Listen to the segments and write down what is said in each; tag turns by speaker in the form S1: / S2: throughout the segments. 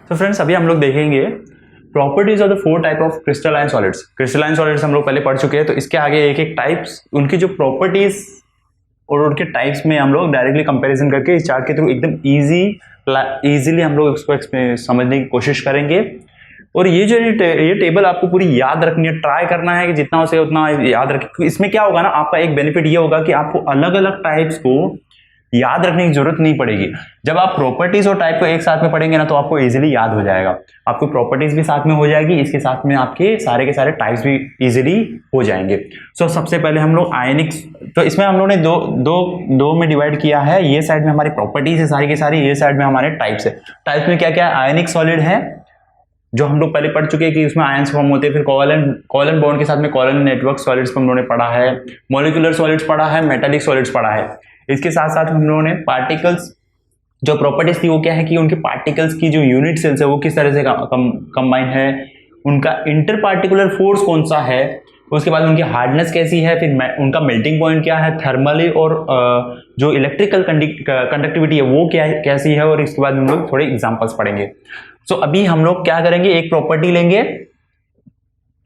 S1: तो फ्रेंड्स अभी हम लोग देखेंगे properties of the 4 type of crystalline solids. Crystalline solids हम लोग पहले पढ़ चुके हैं, तो इसके आगे एक एक टाइप्स, उनकी जो प्रॉपर्टीज और उनके टाइप्स में हम लोग डायरेक्टली कंपैरिजन करके इस चार्ट के थ्रू एकदम इजीली हम लोग इसको समझने की कोशिश करेंगे। और ये जो ये टेबल आपको पूरी याद रखनी है, ट्राई करना है कि जितना हो सके उतना याद रखें। इसमें क्या होगा ना, आपका एक बेनिफिट ये होगा कि आपको अलग अलग टाइप्स को याद रखने की जरूरत नहीं पड़ेगी। जब आप प्रॉपर्टीज और टाइप को एक साथ में पढ़ेंगे ना, तो आपको इजीली याद हो जाएगा। आपको प्रॉपर्टीज भी साथ में हो जाएगी, इसके साथ में आपके सारे के सारे टाइप्स भी इजीली हो जाएंगे। सो सबसे पहले हम लोग आयनिक, तो इसमें हम लोगों ने दो में डिवाइड किया है। ये साइड में हमारी प्रॉपर्टीज है सारी के सारी, ये साइड में हमारे टाइप्स है। टाइप्स में क्या क्या है, आयनिक सॉलिड है जो हम लोग पहले पढ़ चुके हैं कि उसमें आयंस फॉर्म होते हैं। फिर कोवलेंट बॉन्ड के साथ में कोवलेंट नेटवर्क सॉलिड्स हम लोगों ने पढ़ा है, मॉलिक्यूलर सॉलिड्स पढ़ा है, मेटालिक सॉलिड्स पढ़ा है। इसके साथ साथ हम लोगों ने पार्टिकल्स जो प्रॉपर्टीज थी वो क्या है कि उनके पार्टिकल्स की जो यूनिट सेल्स है वो किस तरह से कंबाइन है, उनका इंटर पार्टिकुलर फोर्स कौन सा है, उसके बाद उनकी हार्डनेस कैसी है, फिर उनका मेल्टिंग पॉइंट क्या है, थर्मली और जो इलेक्ट्रिकल कंडक्टिविटी है वो कैसी है, और इसके बाद हम लोग थोड़े एग्जांपल्स पढ़ेंगे। सो अभी हम लोग क्या करेंगे, एक प्रॉपर्टी लेंगे,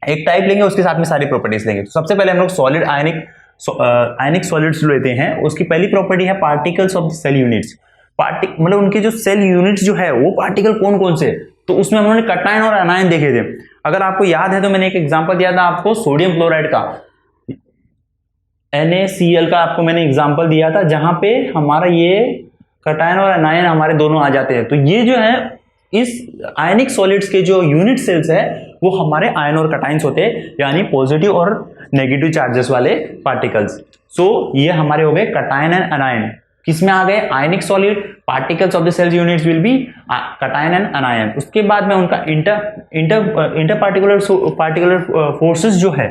S1: एक टाइप लेंगे, उसके साथ में सारी प्रॉपर्टीज लेंगे। तो सबसे पहले हम लोग सॉलिड आयनिक सॉलिड्स लेते हैं। उसकी पहली प्रॉपर्टी है particles of the cell units. मतलब उनके जो सेल यूनिट्स जो है वो पार्टिकल कौन कौन से, तो उसमें हम लोगों ने कटायन और अनायन देखे थे। अगर आपको याद है तो मैंने एक एग्जांपल दिया था आपको सोडियम क्लोराइड का, NaCl का आपको मैंने एग्जांपल दिया था, जहां पे हमारा ये कटायन और अनायन हमारे दोनों आ जाते हैं। तो ये जो है इस आयनिक सॉलिड्स के जो यूनिट सेल्स है वो हमारे आयन और कटाइंस होते हैं, यानी पॉजिटिव और नेगेटिव चार्जेस वाले पार्टिकल्स। सो ये हमारे हो गए कटायन एंड अनायन। किसमें आ गए, ionic solid, particles of the cells units will be cation and anion. उसके बाद में उनका इंटर पार्टिकुलर फोर्सेस जो है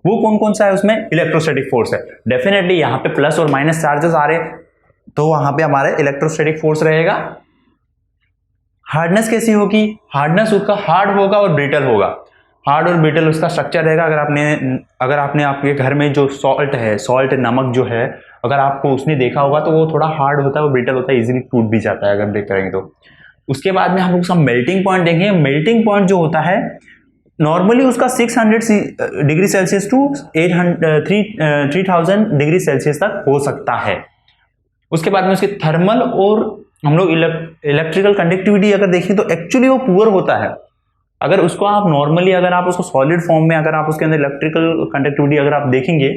S1: वो कौन कौन सा है, उसमें इलेक्ट्रोस्टैटिक फोर्स है। डेफिनेटली यहाँ पे प्लस और माइनस चार्जेस आ रहे, तो वहां पे हमारे इलेक्ट्रोस्टैटिक फोर्स रहेगा। हार्डनेस कैसी होगी, हार्डनेस उसका हार्ड होगा और ब्रिटल होगा। हार्ड और ब्रिटल उसका स्ट्रक्चर रहेगा। अगर आपने आपके घर में जो सॉल्ट नमक जो है, अगर आपको उसने देखा होगा तो वो थोड़ा हार्ड होता है, वो ब्रिटल होता है, इजीली टूट भी जाता है अगर ब्रेक करेंगे तो। उसके बाद में हम लोग उसका मेल्टिंग पॉइंट देखेंगे। मेल्टिंग पॉइंट जो होता है नॉर्मली उसका 600 degree Celsius to 3000 degree Celsius तक हो सकता है। उसके बाद में उसके थर्मल और हम लोग इलेक्ट्रिकल कंडक्टिविटी अगर देखें तो एक्चुअली वो पुअर होता है। अगर उसको आप नॉर्मली अगर आप उसको सॉलिड फॉर्म में अगर आप उसके अंदर इलेक्ट्रिकल कंडक्टिविटी अगर आप देखेंगे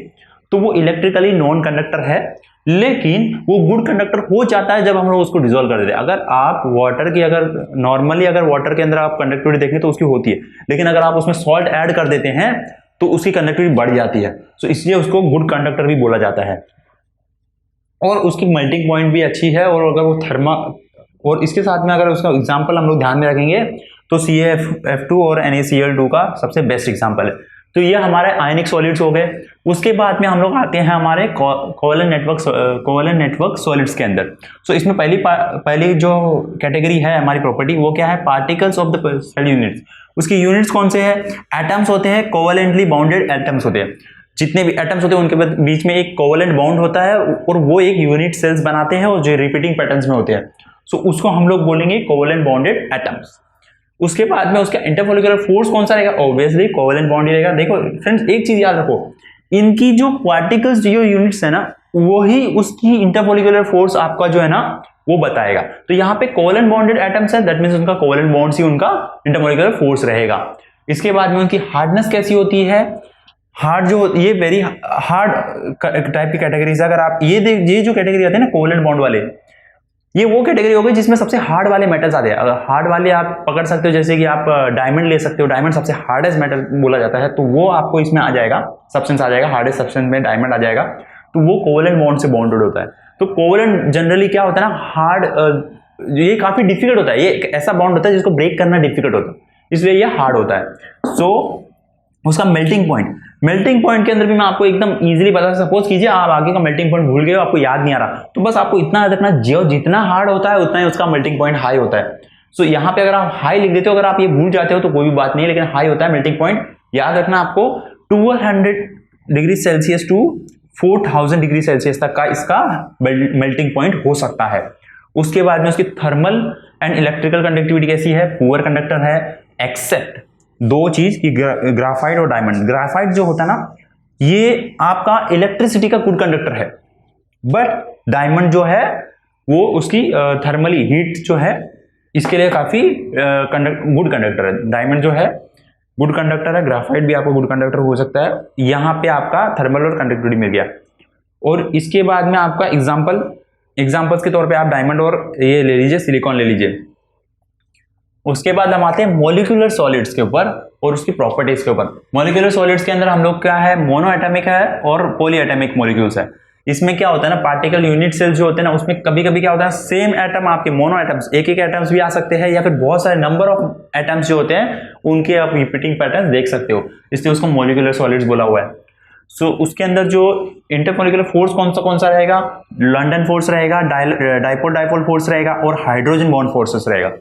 S1: तो वो इलेक्ट्रिकली नॉन कंडक्टर है, लेकिन वो गुड कंडक्टर हो जाता है जब हम लोग उसको डिसॉल्व कर देते हैं। अगर आप वाटर की अगर नॉर्मली अगर वाटर के अंदर आप कंडक्टिविटी देखें तो उसकी होती है, लेकिन अगर आप उसमें सॉल्ट ऐड कर देते हैं तो उसकी कंडक्टिविटी बढ़ जाती है। तो इसलिए उसको गुड कंडक्टर भी बोला जाता है। और उसकी मेल्टिंग पॉइंट भी अच्छी है। और अगर वो और इसके साथ में अगर उसका एग्जांपल हम लोग ध्यान में रखेंगे तो CaF2 और NaCl2 का सबसे बेस्ट एग्जांपल है। तो ये हमारे आयनिक सॉलिड्स हो गए। उसके बाद में हम लोग आते हैं हमारे कोवलेंट नेटवर्क सॉलिड्स के अंदर। सो इसमें पहली जो कैटेगरी है हमारी प्रॉपर्टी वो क्या है, particles of the cell units. उसकी यूनिट्स कौन से हैं, एटम्स होते हैं, कोवलेंटली बाउंडेड एटम्स होते हैं। जितने भी एटम्स होते हैं उनके बीच में एक कोवलेंट बॉन्ड होता है और वो एक यूनिट सेल्स बनाते हैं और जो रिपीटिंग पैटर्न्स में होते हैं। सो उसको हम लोग बोलेंगे कोवलेंट बॉन्डेड एटम्स। उसके बाद में उसका इंटरमॉलिक्यूलर फोर्स कौन सा रहेगा, ऑब्वियसली कोवलेंट बॉन्ड ही रहेगा। देखो फ्रेंड्स एक चीज याद रखो, इनकी जो पार्टिकल्स जो यूनिट्स है ना वही उसकी इंटरमॉलिक्यूलर फोर्स आपका जो है ना वो बताएगा। तो यहाँ पे कोवलेंट बॉन्डेड एटम्स है, दैट मींस उनका कोवलेंट बॉन्ड्स ही उनका इंटरमॉलिक्यूलर फोर्स रहेगा। इसके बाद में उनकी हार्डनेस कैसी होती है, हार्ड जो ये वेरी हार्ड टाइप की कैटेगरीज है। अगर आप ये जो कैटेगरी आते हैं ना कोवलेंट बॉन्ड वाले, ये वो कैटेगरी हो गई जिसमें सबसे हार्ड वाले मेटल्स आते हैं। अगर हार्ड वाले आप पकड़ सकते हो, जैसे कि आप डायमंड ले सकते हो, डायमंड सबसे हार्डेस्ट मेटल बोला जाता है, तो वो आपको इसमें आ जाएगा, सब्सटेंस आ जाएगा, हार्डेस्ट सब्सटेंस में डायमंड आ जाएगा, तो वो कोवलेंट बॉन्ड से बॉन्डेड होता है। तो कोवलेंट जनरली क्या होता है ना, हार्ड, ये काफी डिफिकल्ट होता है, ये एक ऐसा बॉन्ड होता है जिसको ब्रेक करना डिफिकल्ट होता है, इसलिए ये हार्ड होता है। सो उसका मेल्टिंग पॉइंट के अंदर भी मैं आपको एकदम इजीली बता, सपोज कीजिए आप आगे का मेल्टिंग पॉइंट भूल गए हो, आपको याद नहीं आ रहा, तो बस आपको इतना याद रखना, जो जितना हार्ड होता है उतना ही उसका मेल्टिंग पॉइंट हाई होता है। सो यहाँ पे अगर आप हाई लिख देते हो, अगर आप ये भूल जाते हो तो कोई भी बात नहीं है, लेकिन हाई होता है मेल्टिंग पॉइंट। याद रखना आपको 200 degree Celsius to 4000 degree Celsius तक का इसका मेल्टिंग पॉइंट हो सकता है। उसके बाद में उसकी थर्मल एंड इलेक्ट्रिकल कंडक्टिविटी कैसी है, पुअर कंडक्टर है, एक्सेप्ट दो चीज की ग्राफाइट और डायमंड। ग्राफाइट जो होता है ना ये आपका इलेक्ट्रिसिटी का गुड कंडक्टर है, बट डायमंड जो है वो उसकी थर्मली हीट जो है इसके लिए काफी गुड कंडक्टर है। डायमंड जो है गुड कंडक्टर है, ग्राफाइट भी आपको गुड कंडक्टर हो सकता है। यहाँ पे आपका थर्मल और कंडक्टिविटी मिल गया। और इसके बाद में आपका एग्जाम्पल्स के तौर पे आप डायमंड और ये ले लीजिए, सिलिकॉन ले लीजिए। उसके बाद हम आते हैं मॉलिक्यूलर सॉलिड्स के ऊपर और उसकी प्रॉपर्टीज के ऊपर। मॉलिक्यूलर सॉलिड्स के अंदर हम लोग क्या है, मोनो एटॉमिक है और पॉली एटॉमिक मॉलिक्यूल्स है। इसमें क्या होता है ना, पार्टिकल यूनिट सेल्स जो होते हैं ना उसमें कभी कभी क्या होता है, सेम एटम आपके मोनो एटम्स एक एटम्स भी आ सकते हैं, या फिर बहुत सारे नंबर ऑफ एटम्स जो होते हैं उनके आप रिपीटिंग पैटर्न देख सकते हो, इसलिए उसको मॉलिक्यूलर सॉलिड्स बोला हुआ है। सो उसके अंदर जो इंटरमॉलिक्यूलर फोर्स कौन सा रहेगा, लंडन फोर्स रहेगा, डाइपोल फोर्स रहेगा और हाइड्रोजन बॉन्ड फोर्सेस रहेगा।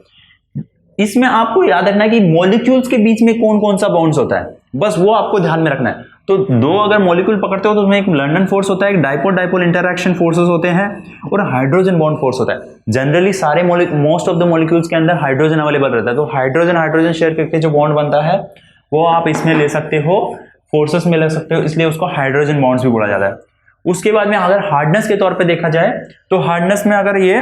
S1: इसमें आपको याद रखना है कि मॉलिक्यूल्स के बीच में कौन सा बॉन्ड्स होता है, बस वो आपको ध्यान में रखना है। तो दो अगर मॉलिक्यूल पकड़ते हो तो उसमें एक लंडन फोर्स होता है, एक डाइपोल इंटरैक्शन फोर्सेस होते हैं और हाइड्रोजन बॉन्ड फोर्स होता है। जनरली सारे मोस्ट ऑफ द मॉलिक्यूल्स के अंदर हाइड्रोजन अवेलेबल रहता है, तो हाइड्रोजन शेयर करके जो बॉन्ड बनता है वो आप इसमें ले सकते हो, फोर्सेस में ले सकते हो, इसलिए उसको हाइड्रोजन बॉन्ड्स भी बोला जाता है। उसके बाद में अगर हार्डनेस के तौर पर देखा जाए तो हार्डनेस में अगर ये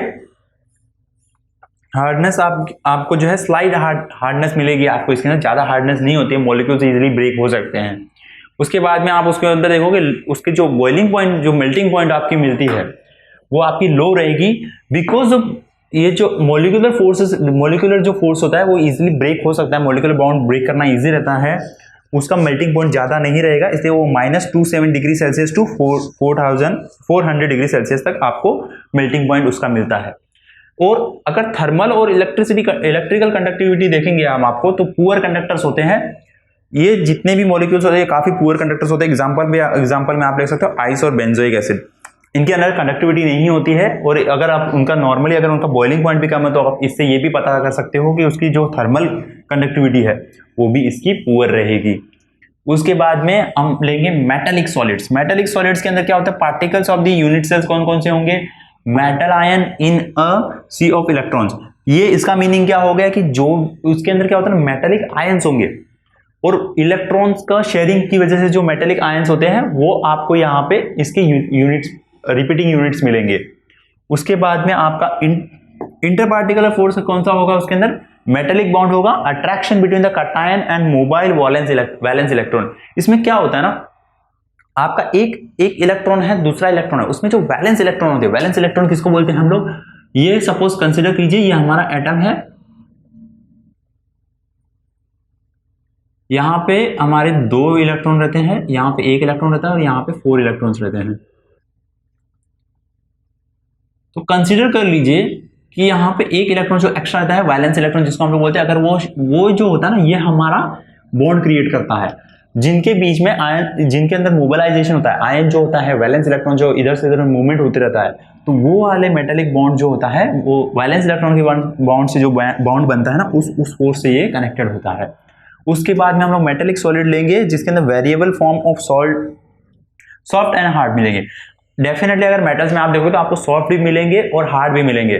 S1: हार्डनेस आपको जो है स्लाइड हार्डनेस मिलेगी आपको, इसके अंदर ज्यादा हार्डनेस नहीं होती है, मॉलिक्यूल्स इजीली ब्रेक हो सकते हैं। उसके बाद में आप उसके अंदर देखोगे उसके जो बॉइलिंग पॉइंट, जो मेल्टिंग पॉइंट आपकी मिलती है वो आपकी लो रहेगी, बिकॉज ऑफ ये जो मॉलिक्यूलर जो फोर्स होता है वो इजीली ब्रेक हो सकता है, मॉलिक्यूलर बॉन्ड ब्रेक करना इजी रहता है, उसका मेल्टिंग पॉइंट ज्यादा नहीं रहेगा, इसलिए वो -27 degree Celsius to 400 degree Celsius तक आपको मेल्टिंग पॉइंट उसका मिलता है। और अगर थर्मल और इलेक्ट्रिकल कंडक्टिविटी देखेंगे हम आपको, तो पुअर कंडक्टर्स होते हैं ये, जितने भी मॉलिक्यूल्स होते हैं काफी पुअर कंडक्टर्स होते हैं। एग्जांपल में आप ले सकते हो आइस और बेंजोइक एसिड, इनके अंदर कंडक्टिविटी नहीं होती है, और अगर आप उनका नॉर्मली अगर उनका बॉइलिंग पॉइंट भी कम है तो आप इससे ये भी पता कर सकते हो कि उसकी जो थर्मल कंडक्टिविटी है वो भी इसकी पुअर रहेगी। उसके बाद में हम लेंगे मेटालिक सॉलिड्स। मेटालिक सॉलिड्स के अंदर क्या होता है, particles of the unit cells कौन से होंगे, metal ion in a sea of electrons. ये इसका मीनिंग क्या हो गया कि जो उसके अंदर क्या होता है ना, मेटालिक आयंस होंगे और इलेक्ट्रॉन्स का शेयरिंग की वजह से जो मेटालिक आयंस होते हैं वो आपको यहाँ पे इसके यूनिट्स, रिपीटिंग यूनिट्स मिलेंगे। उसके बाद में आपका इंटरपार्टिकुलर फोर्स कौन सा होगा, उसके अंदर मेटालिक बॉन्ड होगा, attraction between the cation and mobile valence electron. इसमें क्या होता है ना, आपका एक इलेक्ट्रॉन है, दूसरा इलेक्ट्रॉन है, उसमें जो वैलेंस इलेक्ट्रॉन होते हैं, वैलेंस इलेक्ट्रॉन किसको बोलते हैं हम लोग, ये सपोज कंसीडर कीजिए ये हमारा एटम है, यहां पे हमारे 2 इलेक्ट्रॉन रहते हैं, यहां पे 1 इलेक्ट्रॉन रहता है और यहां पे 4 इलेक्ट्रॉन्स रहते हैं। तो कंसीडर कर लीजिए कि यहाँ पे 1 इलेक्ट्रॉन जो एक्स्ट्रा रहता है, वैलेंस इलेक्ट्रॉन जिसको हम लोग बोलते हैं, अगर वो जो होता है ना, ये हमारा बॉन्ड क्रिएट करता है, जिनके बीच में आयन, जिनके अंदर मोबिलाइजेशन होता है, आयन जो होता है, वैलेंस इलेक्ट्रॉन जो इधर से इधर मूवमेंट होते रहता है, तो वो वाले मेटालिक बॉन्ड जो होता है वो वैलेंस इलेक्ट्रॉन के बॉन्ड से जो बॉन्ड बनता है ना, उस फोर्स से ये कनेक्टेड होता है। उसके बाद में हम लोग मेटालिक सॉलिड लेंगे जिसके अंदर variable form of soft and hard मिलेंगे। डेफिनेटली अगर मेटल्स में आप देखो तो आपको सॉफ्ट भी मिलेंगे और हार्ड भी मिलेंगे।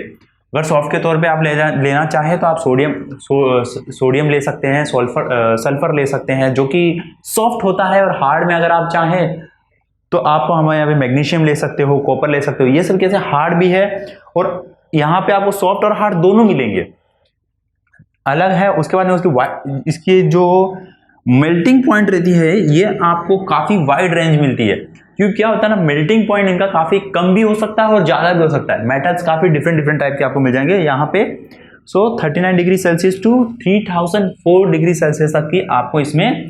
S1: अगर सॉफ्ट के तौर पे आप लेना चाहें तो आप सोडियम ले सकते हैं, सल्फर ले सकते हैं जो कि सॉफ्ट होता है, और हार्ड में अगर आप चाहें तो आप हमारे यहाँ पे मैग्नीशियम ले सकते हो, कॉपर ले सकते हो, ये सब कैसे हार्ड भी है, और यहाँ पे आपको सॉफ्ट और हार्ड दोनों मिलेंगे, अलग है। उसके बाद में इसकी जो मेल्टिंग पॉइंट रहती है ये आपको काफी वाइड रेंज मिलती है, क्योंकि क्या होता है ना, मेल्टिंग पॉइंट इनका काफी कम भी हो सकता है और ज्यादा भी हो सकता है। मेटल्स काफी डिफरेंट टाइप के आपको मिल जाएंगे यहाँ पे। 39 degree Celsius to 3004 degree Celsius तक की आपको इसमें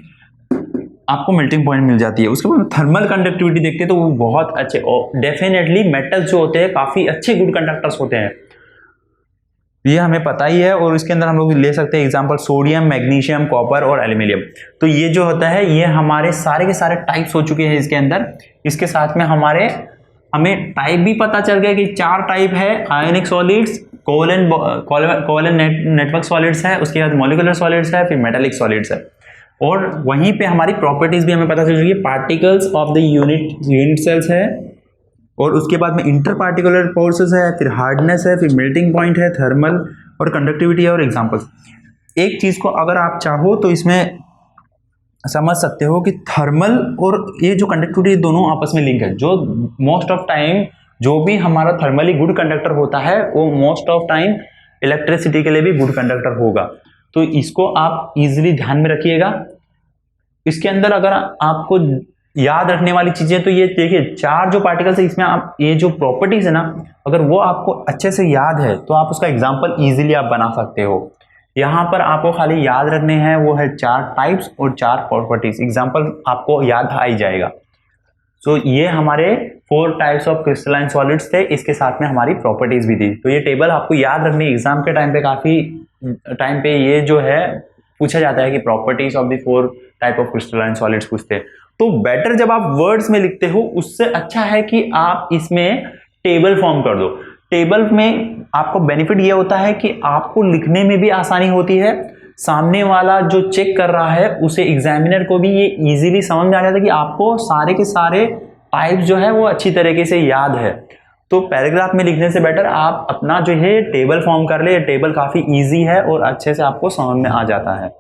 S1: आपको मेल्टिंग पॉइंट मिल जाती है। उसके बाद थर्मल कंडक्टिविटी देखते हैं तो वो बहुत अच्छे, डेफिनेटली मेटल्स जो होते हैं काफी अच्छे गुड कंडक्टर्स होते हैं, ये हमें पता ही है। और इसके अंदर हम लोग ले सकते हैं एग्जांपल सोडियम, मैग्नीशियम, कॉपर और एल्यूमिनियम। तो ये जो होता है ये हमारे सारे के सारे टाइप्स हो चुके हैं इसके अंदर। इसके साथ में हमें टाइप भी पता चल गया कि 4 टाइप है, ionic solids, covalent network solids है, उसके बाद मॉलिक्यूलर सॉलिड्स है, फिर मेटालिक सॉलिड्स है। और वहीं पे हमारी प्रॉपर्टीज भी हमें पता चल गई, particles of the unit cells है, और उसके बाद में इंटर पार्टिकुलर फोर्सेस है, फिर हार्डनेस है, फिर मेल्टिंग पॉइंट है, थर्मल और कंडक्टिविटी और एग्जांपल्स। एक चीज़ को अगर आप चाहो तो इसमें समझ सकते हो कि थर्मल और ये जो कंडक्टिविटी दोनों आपस में लिंक है। जो मोस्ट ऑफ टाइम जो भी हमारा थर्मली गुड कंडक्टर होता है वो मोस्ट ऑफ टाइम इलेक्ट्रिसिटी के लिए भी गुड कंडक्टर होगा। तो इसको आप इजीली ध्यान में रखिएगा। इसके अंदर अगर आपको याद रखने वाली चीजें तो ये देखिए, चार जो पार्टिकल्स है इसमें आप ये जो प्रॉपर्टीज है ना, अगर वो आपको अच्छे से याद है तो आप उसका एग्जाम्पल इजीली आप बना सकते हो। यहाँ पर आपको खाली याद रखने हैं वो है 4 टाइप्स और 4 प्रॉपर्टीज, एग्जाम्पल आपको याद आ ही जाएगा। सो ये हमारे 4 टाइप्स ऑफ क्रिस्टलाइन सॉलिड्स थे, इसके साथ में हमारी प्रॉपर्टीज भी थी। तो ये टेबल आपको याद रखने, एग्जाम के टाइम पे काफी टाइम पे ये जो है पूछा जाता है कि properties of the 4 type of crystalline solids पूछते हैं। तो बेटर जब आप वर्ड्स में लिखते हो उससे अच्छा है कि आप इसमें टेबल फॉर्म कर दो। टेबल में आपको बेनिफिट ये होता है कि आपको लिखने में भी आसानी होती है, सामने वाला जो चेक कर रहा है उसे एग्जामिनर को भी ये इजीली समझ में आ जाता है कि आपको सारे के सारे टाइप्स जो है वो अच्छी तरीके से याद है। तो पैराग्राफ में लिखने से बेटर आप अपना जो है टेबल फॉर्म कर ले, टेबल काफी इजी है और अच्छे से आपको समझ में आ जाता है।